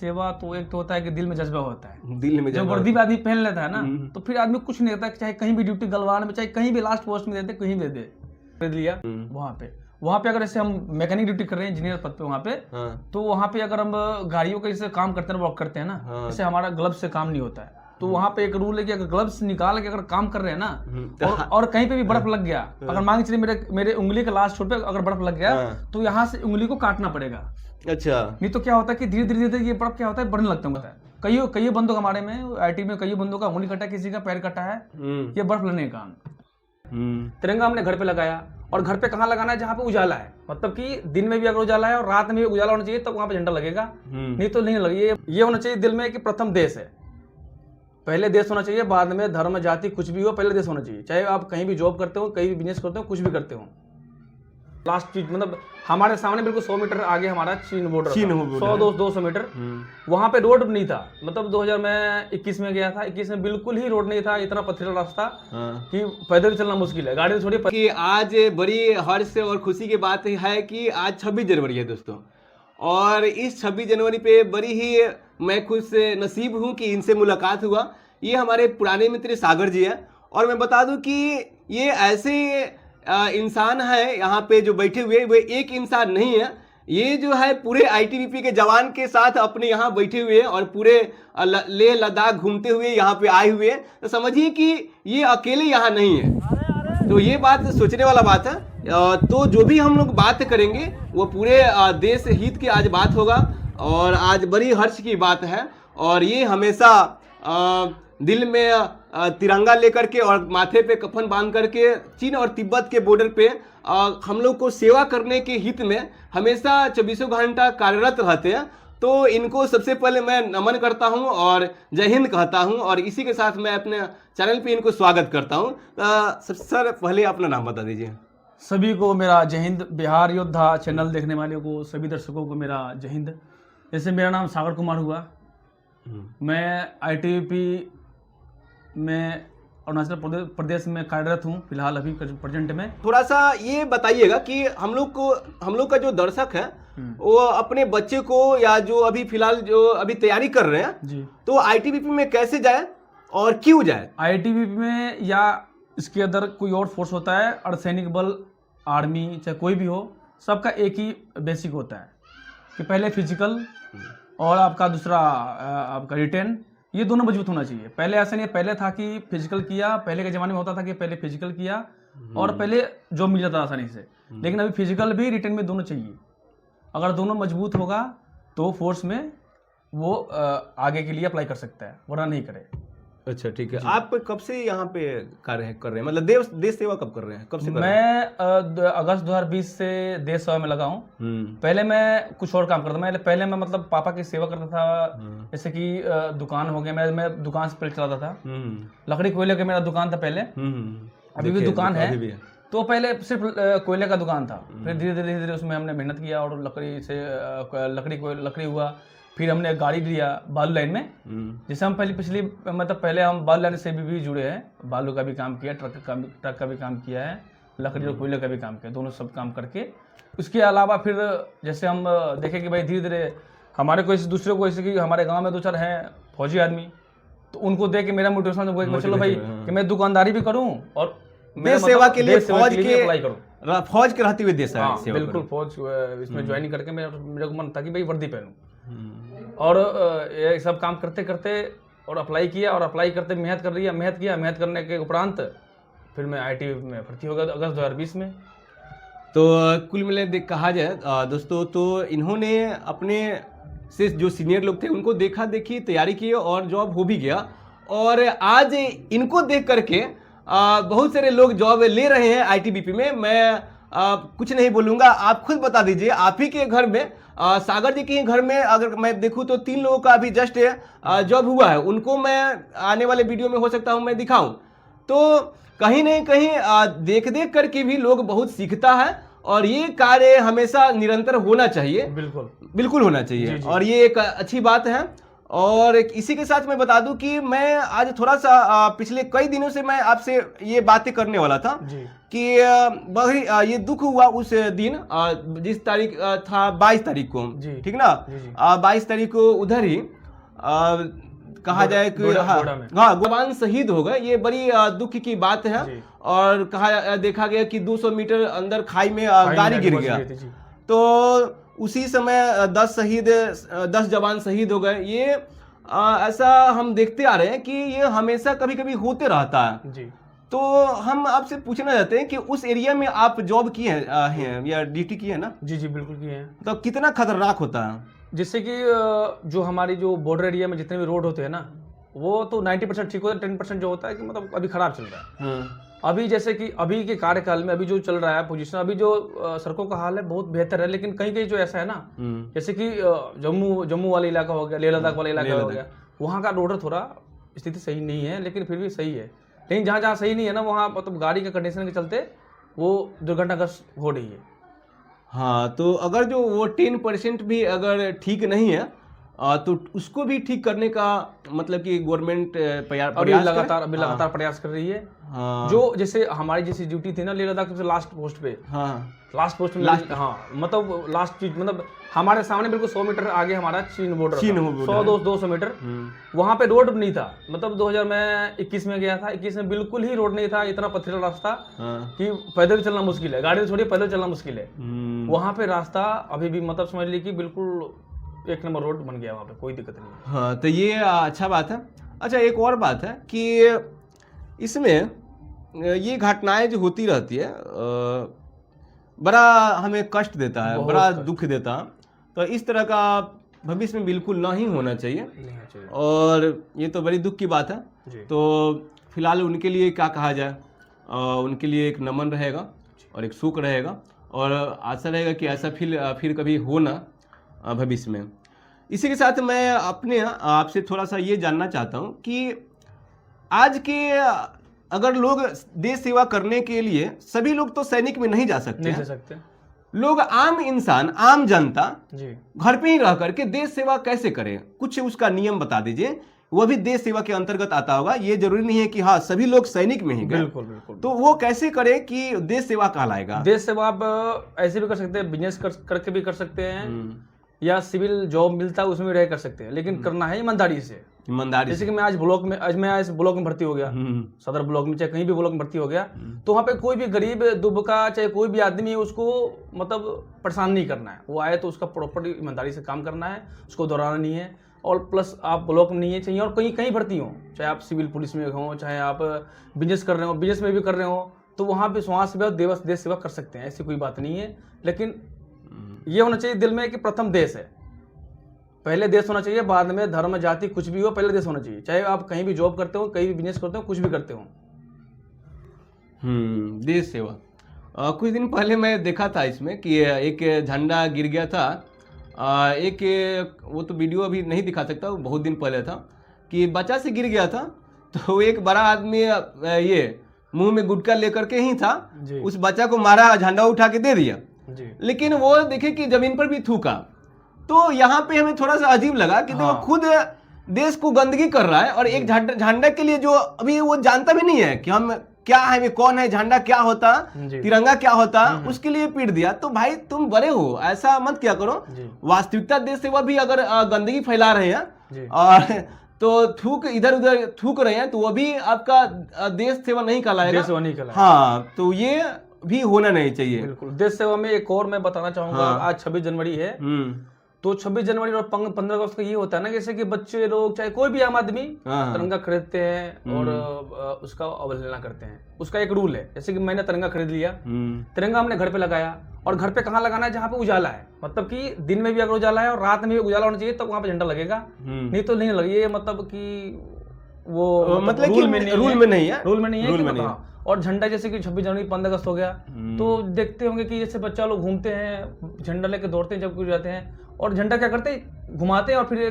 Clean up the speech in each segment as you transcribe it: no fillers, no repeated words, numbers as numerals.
सेवा तो एक तो होता है कि दिल में जज्बा होता है, दिल में जब वर्दी भी आदमी पहन लेता है ना तो फिर आदमी कुछ नहीं होता, चाहे कहीं भी ड्यूटी गलवान में, चाहे कहीं भी लास्ट पोस्ट में देते, कहीं दे दे खरीद लिया। वहाँ पे अगर ऐसे हम मैकेनिक ड्यूटी कर रहे हैं, इंजीनियर पद पे वहाँ पे, तो वहाँ पे अगर हम गाड़ियों के जैसे काम करते हैं, वर्क करते हैं ना, जैसे हमारा ग्लव्स से काम नहीं होता है, तो वहाँ पे एक रूल है कि अगर ग्लव्स निकाल के अगर काम कर रहे हैं ना और कहीं पे भी बर्फ लग गया, अगर मान के चलिए मेरे उंगली के लास्ट छोर पे अगर बर्फ लग गया तो यहाँ से उंगली को काटना पड़ेगा। अच्छा। नहीं तो क्या होता है कि धीरे धीरे ये बर्फ क्या होता है, बढ़ने लगता है। कई बंदों हमारे में आईटी में कई बंदों का उंगली कटा, किसी का पैर कटा है, ये बर्फ लगने का काम। तिरंगा हमने घर पे लगाया, और घर पे कहाँ लगाना है, जहाँ पे उजाला है, मतलब कि दिन में भी अगर उजाला है और रात में भी उजाला होना चाहिए तब वहाँ पे झंडा लगेगा, नहीं तो नहीं लगेगा। ये होना चाहिए दिल में कि प्रथम देश है, पहले देश होना चाहिए, बाद में धर्म जाति कुछ भी हो, पहले देश होना चाहिए। चाहे आप कहीं भी जॉब करते हो, कहीं भी बिजनेस करते हो, कुछ भी करते हो। लास्ट चीज मतलब हमारे सामने बिल्कुल 100 मीटर आगे हमारा चीन बॉर्डर, 100-200 मीटर, वहाँ पे रोड नहीं था। मतलब 2021 में गया था, 21 में बिल्कुल ही रोड नहीं था, इतना पथरीला रास्ता कि पैदल चलना मुश्किल है, गाड़ी छोड़िए। कि आज बड़ी हर्ष और खुशी की बात है कि आज 26 जनवरी है दोस्तों, और इस 26 जनवरी पे बड़ी ही मैं खुश नसीब हूँ कि इनसे मुलाकात हुआ। ये हमारे पुराने मित्र सागर जी हैं, और मैं बता दूं कि ये ऐसे इंसान है यहाँ पे जो बैठे हुए, वे एक इंसान नहीं है, ये जो है पूरे आईटीबीपी के जवान के साथ अपने यहाँ बैठे हुए हैं और पूरे लेह लद्दाख घूमते हुए यहाँ पे आए हुए हैं। तो समझिए कि ये अकेले यहाँ नहीं है, तो ये बात सोचने वाला बात है। तो जो भी हम लोग बात करेंगे वो पूरे देश हित की आज बात होगा, और आज बड़ी हर्ष की बात है। और ये हमेशा दिल में तिरंगा लेकर के और माथे पे कफन बांध करके चीन और तिब्बत के बॉर्डर पे हम लोग को सेवा करने के हित में हमेशा 24 घंटा कार्यरत रहते हैं। तो इनको सबसे पहले मैं नमन करता हूं और जय हिंद कहता हूं, और इसी के साथ मैं अपने चैनल पे इनको स्वागत करता हूं। सर पहले अपना नाम बता दीजिए। सभी को मेरा जय हिंद, बिहार योद्धा चैनल देखने वाले को, सभी दर्शकों को मेरा जय हिंद। जैसे मेरा नाम सागर कुमार हुआ, मैं आईटीबीपी में अरुणाचल प्रदेश में कार्यरत हूँ फिलहाल अभी प्रेजेंट में। थोड़ा सा ये बताइएगा कि हम लोग का जो दर्शक है वो अपने बच्चे को या जो अभी फिलहाल जो अभी तैयारी कर रहे हैं जी, तो आईटीबीपी में कैसे जाए और क्यों जाए? आईटीबीपी में या इसके अंदर कोई और फोर्स होता है, अर्धसैनिक बल, आर्मी, चाहे कोई भी हो, सबका एक ही बेसिक होता है कि पहले फिजिकल और आपका दूसरा आपका रिटेन, ये दोनों मजबूत होना चाहिए। पहले ऐसा नहीं है, पहले था कि फिजिकल किया, पहले के ज़माने में होता था कि पहले फिजिकल किया और पहले जॉब मिल जाता था आसानी से, लेकिन अभी फिजिकल भी रिटेन में दोनों चाहिए। अगर दोनों मजबूत होगा तो फोर्स में वो आगे के लिए अप्लाई कर सकता है, वरना नहीं करे। अच्छा ठीक है। आप कब से यहाँ पे कार्य कर रहे हैं, मतलब देश सेवा कब कर रहे हैं, कब से? मैं अगस्त 2020 से देश सेवा में लगा हूँ। पहले मैं कुछ और काम करता था। पहले मैं मतलब पापा की सेवा करता था, जैसे कि दुकान हो गया, मैं दुकान से पहले चलाता था, लकड़ी कोयले का मेरा दुकान था पहले, अभी भी दुकान है। तो पहले सिर्फ कोयले का दुकान था, फिर धीरे धीरे उसमें हमने मेहनत किया और लकड़ी हुआ, फिर हमने गाड़ी लिया बालू लाइन में। जैसे हम पहले हम बालू लाइन से भी जुड़े हैं, बालू का भी काम किया, ट्रक का भी काम किया है, लकड़ी और कोयले का भी काम किया, दोनों सब काम करके। उसके अलावा फिर जैसे हम देखें कि भाई धीरे धीरे हमारे को दूसरे को, जैसे कि हमारे गाँव में 2-4 हैं फौजी आदमी, तो उनको देख के मेरा मोटिवेशन हुआ चलो भाई कि मैं दुकानदारी भी करूँ और देश सेवा के लिए फौज के अप्लाई करूँ, फौज के रहते हुए देश सेवा। बिल्कुल फौज इसमें ज्वाइन करके मेरे को मन था कि भाई वर्दी पहनूं, और ये सब काम करते करते और अप्लाई किया, और अप्लाई करते मेहनत करने के उपरांत फिर मैं आईटी में भर्ती हो गया अगस्त 2020 में। तो कुल मिले कहा जाए दोस्तों, तो इन्होंने अपने से जो सीनियर लोग थे उनको देखी, तैयारी की और जॉब हो भी गया, और आज इनको देख करके बहुत सारे लोग जॉब ले रहे हैं आईटीबीपी में। मैं कुछ नहीं बोलूंगा, आप खुद बता दीजिए। आप ही के घर में, सागर जी के घर में अगर मैं देखूं तो 3 लोगों का अभी जस्ट जॉब हुआ है, उनको मैं आने वाले वीडियो में हो सकता हूं मैं दिखाऊं। तो कहीं नहीं कहीं देख करके भी लोग बहुत सीखता है, और ये कार्य हमेशा निरंतर होना चाहिए, बिल्कुल होना चाहिए। जी। और ये एक अच्छी बात है। और इसी के साथ मैं बता दूं कि मैं आज थोड़ा सा पिछले कई दिनों से मैं आपसे ये बातें करने वाला था कि ये दुख हुआ उस दिन जिस तारीख था 22 तारीख को, ठीक ना, 22 तारीख को उधर ही कहा जाए कि हाँ जवान शहीद हो गए। ये बड़ी दुख की बात है। और देखा गया कि 200 मीटर अंदर खाई में गाड़ी गिर गया, तो उसी समय 10 जवान शहीद हो गए। ये ऐसा हम देखते आ रहे हैं कि ये हमेशा कभी कभी होते रहता है जी। तो हम आपसे पूछना चाहते हैं कि उस एरिया में आप जॉब किए हैं या ड्यूटी की है ना? जी जी बिल्कुल किए हैं। तो कितना खतरनाक होता है? जिससे कि जो हमारी जो बॉर्डर एरिया में जितने भी रोड होते हैं ना, वो तो 90% ठीक होता है, 10% जो होता है कि मतलब अभी खराब चल रहा है। अभी जैसे कि अभी के कार्यकाल में अभी जो चल रहा है पोजीशन, अभी जो सड़कों का हाल है बहुत बेहतर है, लेकिन कहीं कहीं जो ऐसा है ना, जैसे कि जम्मू वाला इलाका हो गया, लेह लद्दाख वाला इलाका हो गया, वहाँ का रोड थोड़ा स्थिति सही नहीं है, लेकिन फिर भी सही है। लेकिन जहाँ जहाँ सही नहीं है ना, वहाँ मतलब गाड़ी के कंडीशन के चलते वो दुर्घटनाग्रस्त हो रही है। हाँ, तो अगर जो वो 10% भी अगर ठीक नहीं है तो उसको भी ठीक करने का मतलब कि गवर्नमेंट लगातार प्रयास कर रही है। हाँ। जो जैसे हमारी जैसी ड्यूटी थी ना लेह लद्दाख सबसे लास्ट पोस्ट पे, लास्ट पोस्ट में, हाँ मतलब लास्ट चीज मतलब हमारे सामने बिल्कुल 100 मीटर आगे हमारा चीन बॉर्डर, 100-200 मीटर वहाँ पे रोड नहीं था। मतलब 2021 में गया था, 21 में बिल्कुल ही रोड नहीं था, इतना पथरीला रास्ता कि पैदल चलना मुश्किल है, गाड़ी छोड़िए पैदल चलना मुश्किल है। वहाँ पे रास्ता अभी भी मतलब समझ लीजिए कि बिल्कुल 1 नंबर रोड बन गया, वहाँ पे कोई दिक्कत नहीं। हाँ, तो ये अच्छा बात है। अच्छा, एक और बात है कि इसमें ये घटनाएं जो होती रहती है बड़ा हमें कष्ट देता है, बड़ा दुख देता है। तो इस तरह का भविष्य में बिल्कुल ना ही होना चाहिए। और ये तो बड़ी दुख की बात है। तो फिलहाल उनके लिए क्या कहा जाए, उनके लिए एक नमन रहेगा और एक शोक रहेगा, और आशा रहेगा कि ऐसा फिर कभी हो ना भविष्य में। इसी के साथ मैं अपने आपसे थोड़ा सा ये जानना चाहता हूँ कि आज के अगर लोग देश सेवा करने के लिए, सभी लोग तो सैनिक में नहीं जा सकते, लोग आम इंसान, आम जनता घर पे ही रह करके देश सेवा कैसे करें, कुछ उसका नियम बता दीजिए। वो भी देश सेवा के अंतर्गत आता होगा, ये जरूरी नहीं है कि हाँ सभी लोग सैनिक में ही गए। बिल्कुल बिल्कुल। तो वो कैसे करे कि देश सेवा कहलाएगा? देश सेवा आप ऐसे भी कर सकते हैं, बिजनेस करके भी कर सकते हैं, या सिविल जॉब मिलता है उसमें भी रह कर सकते हैं, लेकिन करना है ईमानदारी से। जैसे कि मैं आज ब्लॉक में भर्ती हो गया, सदर ब्लॉक में, चाहे कहीं भी ब्लॉक में भर्ती हो गया, तो वहाँ पे कोई भी गरीब दुबका चाहे कोई भी आदमी उसको मतलब परेशान नहीं करना है। वो आए तो उसका प्रॉपर ईमानदारी से काम करना है, उसको दोहराना नहीं है। और प्लस आप ब्लॉक में नहीं है चाहिए, और कहीं भर्ती हो, चाहे आप सिविल पुलिस में हो, चाहे आप बिजनेस कर रहे हो, बिजनेस में भी कर रहे हो, तो वहाँ पे समाज सेवा, देश सेवा कर सकते हैं, ऐसी कोई बात नहीं है। लेकिन ये होना चाहिए दिल में कि प्रथम देश है, पहले देश होना चाहिए, बाद में धर्म जाति कुछ भी हो, पहले देश होना चाहिए। चाहे आप कहीं भी जॉब करते हो, कहीं भी बिजनेस करते हो, कुछ भी करते हो। देश सेवा। कुछ दिन पहले मैं देखा था इसमें कि एक झंडा गिर गया था। वो तो वीडियो अभी नहीं दिखा सकता, वो बहुत दिन पहले था कि बच्चा से गिर गया था, तो एक बड़ा आदमी ये मुंह में गुटखा लेकर के ही था, उस बच्चा को मारा, झंडा उठा के दे दिया। लेकिन वो देखे कि जमीन पर भी थूका। तो यहाँ पे हमें थोड़ा सा अजीब लगा कि तो खुद देश को गंदगी कर रहा है, और एक झंडा के लिए जो अभी वो जानता भी नहीं है कि हम क्या है, वे कौन है, झंडा क्या होता, तिरंगा क्या होता, उसके लिए पीट दिया। तो भाई तुम बड़े हो, ऐसा मत क्या करो। वास्तविकता देश सेवा भी अगर गंदगी फैला रहे हैं और तो इधर उधर थूक रहे हैं, तो वो भी आपका देश सेवा नहीं कहलाएगा। हाँ, तो ये भी होना नहीं चाहिए। बिल्कुल। देश सेवा में एक और मैं बताना चाहूंगा, आज 26 जनवरी है, तो 26 जनवरी और 15 अगस्त का ये होता है ना, जैसे कि बच्चे लोग चाहे कोई भी आम आदमी तिरंगा खरीदते हैं और उसका अवहेलना करते हैं। उसका एक रूल है, जैसे कि मैंने तिरंगा खरीद लिया, तिरंगा हमने घर पे लगाया, और घर पे कहाँ लगाना है, जहाँ पे उजाला है, मतलब कि दिन में भी अगर उजाला है और रात में भी उजाला होना चाहिए, तब वहाँ पे झंडा लगेगा, नहीं तो नहीं लगेगा। ये मतलब कि वो मतलब रूल में नहीं है। और झंडा जैसे कि 26 जनवरी 15 अगस्त हो गया, तो देखते होंगे कि जैसे बच्चा लोग घूमते हैं, झंडा लेके दौड़ते हैं, जब कुछ जाते हैं, और झंडा क्या करते हैं, घुमाते हैं और फिर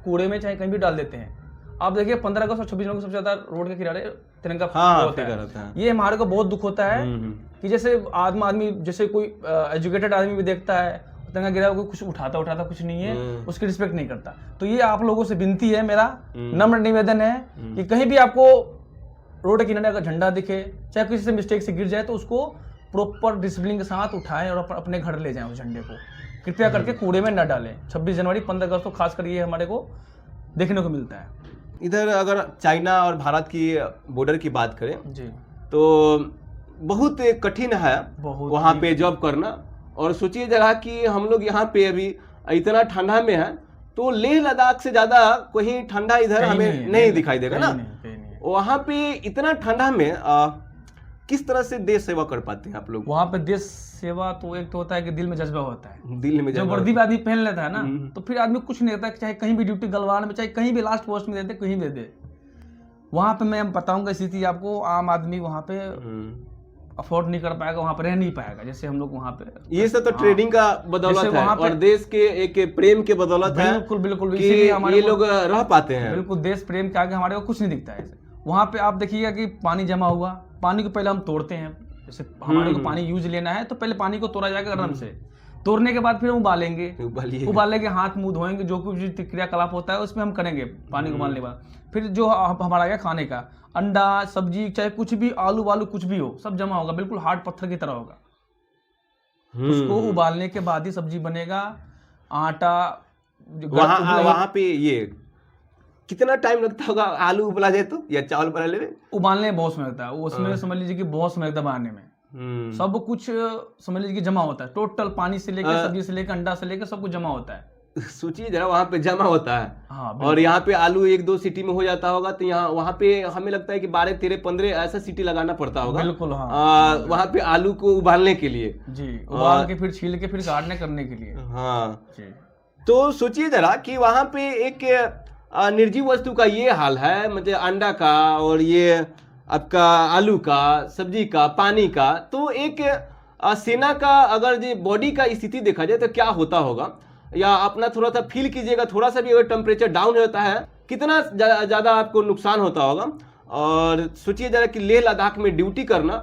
कूड़े में चाहे कहीं भी डाल देते हैं। आप देखिए 15 अगस्त और 26 जनवरी सबसे ज्यादा रोड के किनारे तिरंगा होता है। ये हमारे को बहुत दुख होता है कि जैसे आदमी जैसे कोई एजुकेटेड आदमी भी देखता है, तिरंगा गिरा हुआ कुछ उठाता कुछ नहीं है, उसकी रिस्पेक्ट नहीं करता। तो ये आप लोगों से विनती है, मेरा नम्र निवेदन है कि कहीं भी आपको रोड के किनारे का झंडा दिखे, चाहे किसी से मिस्टेक से गिर जाए, तो उसको प्रॉपर डिसिप्लिन के साथ उठाएं और अपने घर ले जाएं उस झंडे को। कृपया करके कूड़े में न डालें। 26 जनवरी 15 अगस्त को खासकर ये हमारे को देखने को मिलता है। इधर अगर चाइना और भारत की बॉर्डर की बात करें जी, तो बहुत कठिन है बहुत वहाँ पे जॉब करना। और सोचिए जरा कि हम लोग यहाँ पे अभी इतना ठंडा में है, तो लेह लद्दाख से ज्यादा कहीं ठंडा इधर हमें नहीं दिखाई देगा ना। वहाँ पे इतना ठंडा में किस तरह से देश सेवा कर पाते हैं आप लोग? वहाँ पे देश सेवा तो एक तो होता है कि दिल में जज्बा होता है, दिल में जब वर्दी में आदमी पहन लेता है ना, तो फिर आदमी कुछ नहीं होता, चाहे कहीं भी ड्यूटी गलवान में, चाहे कहीं भी लास्ट पोस्ट में दे दे, कहीं दे दे। वहाँ पे मैं बताऊंगा स्थिति आपको, आम आदमी वहाँ पे अफोर्ड नहीं कर पाएगा, वहाँ पे रह नहीं पाएगा। जैसे हम लोग वहाँ पे, ये सब तो ट्रेडिंग का बदौलत है और देश के एक प्रेम के बदौलत है। बिल्कुल बिल्कुल, इसीलिए ये लोग रह पाते हैं। बिल्कुल, देश प्रेम के आगे हमारे को कुछ नहीं दिखता है। वहाँ पे आप देखिएगा कि पानी जमा हुआ, पानी को पहले हम तोड़ते हैं। जैसे हमारे को पानी यूज लेना है तो पहले पानी को तोड़ा जाएगा गरम से, तोड़ने के बाद फिर हम उबालेंगे, हाथ मुंह धोएंगे, जो कुछ क्रियाकलाप होता है उसमें हम करेंगे पानी को उबालने के बाद। फिर जो हमारा गया खाने का, अंडा सब्जी चाहे कुछ भी, आलू वालू कुछ भी हो, सब जमा होगा, बिल्कुल हार्ड पत्थर की तरह होगा। उसको उबालने के बाद ही सब्जी बनेगा। आटा वहाँ पे ये कितना टाइम लगता होगा आलू उबला जाए तो, या चावल बना ले? उबालने में बहुत समय लगता है, उसमें समझ लीजिए कि बहुत समय लगता है बनाने में। सब कुछ समझ लीजिए कि जमा होता है, टोटल पानी से लेकर सब्जी से लेकर अंडा से लेकर सब कुछ जमा होता है। सोचिए जरा, वहाँ पे जमा होता है। हाँ, और यहाँ पे आलू 1-2 सीटी में हो जाता होगा, तो यहाँ वहाँ पे हमें लगता है कि 12, 13, 15 ऐसा सीटी लगाना पड़ता होगा। बिल्कुल हाँ। वहाँ पे आलू को उबालने के लिए जी, उबाल के फिर छील के फिर काटने करने के लिए। हाँ जी। तो सोचिए जरा कि वहाँ पे एक निर्जीव वस्तु का ये हाल है, मतलब अंडा का और ये आपका आलू का, सब्जी का, पानी का, तो एक सेना का अगर ये बॉडी का स्थिति देखा जाए तो क्या होता होगा, या अपना थोड़ा सा फील कीजिएगा, थोड़ा सा भी अगर टेम्परेचर डाउन होता है कितना ज़्यादा आपको नुकसान होता होगा। और सोचिए जरा कि लेह लद्दाख में ड्यूटी करना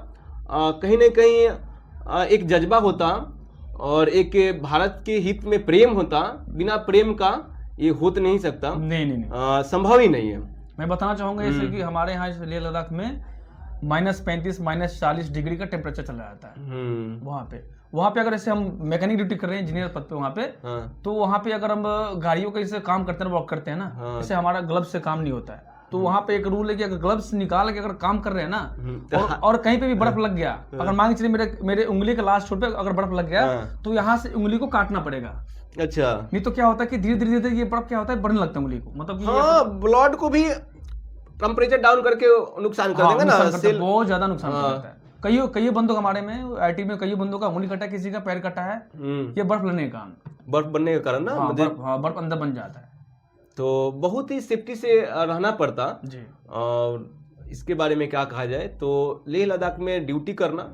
कहीं ना कहीं एक जज्बा होता और एक भारत के हित में प्रेम होता। बिना प्रेम का ये हो तो नहीं सकता, नहीं संभव ही नहीं है। मैं बताना चाहूंगा जैसे कि हमारे यहाँ लेह लद्दाख में -35 -40 डिग्री का टेम्परेचर चला जाता है। वहाँ पे अगर ऐसे हम मैकेनिक ड्यूटी कर रहे हैं, इंजीनियर पद पे वहाँ पे, तो वहाँ पे अगर हम गाड़ियों के जैसे काम करते हैं, वर्क करते हैं ना, जैसे हमारा ग्लव्स से काम नहीं होता है, तो वहाँ पे एक रूल है कि अगर ग्लव्स निकाल के अगर काम कर रहे हैं ना, और कहीं पे भी बर्फ लग गया, अगर मान के चलिए मेरे उंगली के लास्ट छोर पे अगर बर्फ लग गया, तो यहाँ से उंगली को काटना पड़ेगा। अच्छा, नहीं तो क्या होता है कि धीरे धीरे ये बर्फ क्या होता है, बढ़ने लगता है उंगली को, मतलब ब्लड को भी टेम्परेचर डाउन करके नुकसान कर देगा ना, बहुत ज्यादा नुकसान करता है। कई बंदों हमारे में आईटी में कई बंदों का उंगली कटा, किसी का पैर कटा है, ये बर्फ लगने के कारण, बर्फ बनने के कारण ना, बर्फ अंदर बन जाता है। तो बहुत ही सेफ्टी से रहना पड़ता जी। और इसके बारे में क्या कहा जाए, तो लेह लद्दाख में ड्यूटी करना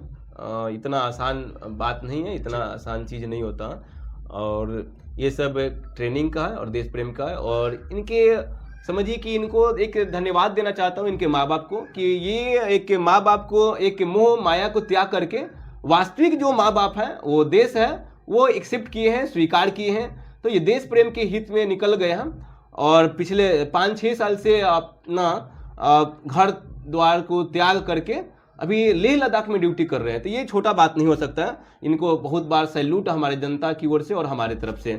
इतना आसान बात नहीं है, इतना आसान चीज़ नहीं होता। और ये सब ट्रेनिंग का है और देश प्रेम का है। और इनके समझिए कि इनको एक धन्यवाद देना चाहता हूँ, इनके माँ बाप को, कि ये एक माँ बाप को एक मोह माया को त्याग करके वास्तविक जो माँ बाप है, वो देश है, वो एक्सेप्ट किए हैं, स्वीकार किए हैं। तो ये देश प्रेम के हित में निकल गए हैं और पिछले 5-6 साल से अपना घर द्वार को त्याग करके अभी लेह लद्दाख में ड्यूटी कर रहे हैं। तो ये छोटा बात नहीं हो सकता है। इनको बहुत बार सैल्यूट हमारे जनता की ओर से और हमारे तरफ से।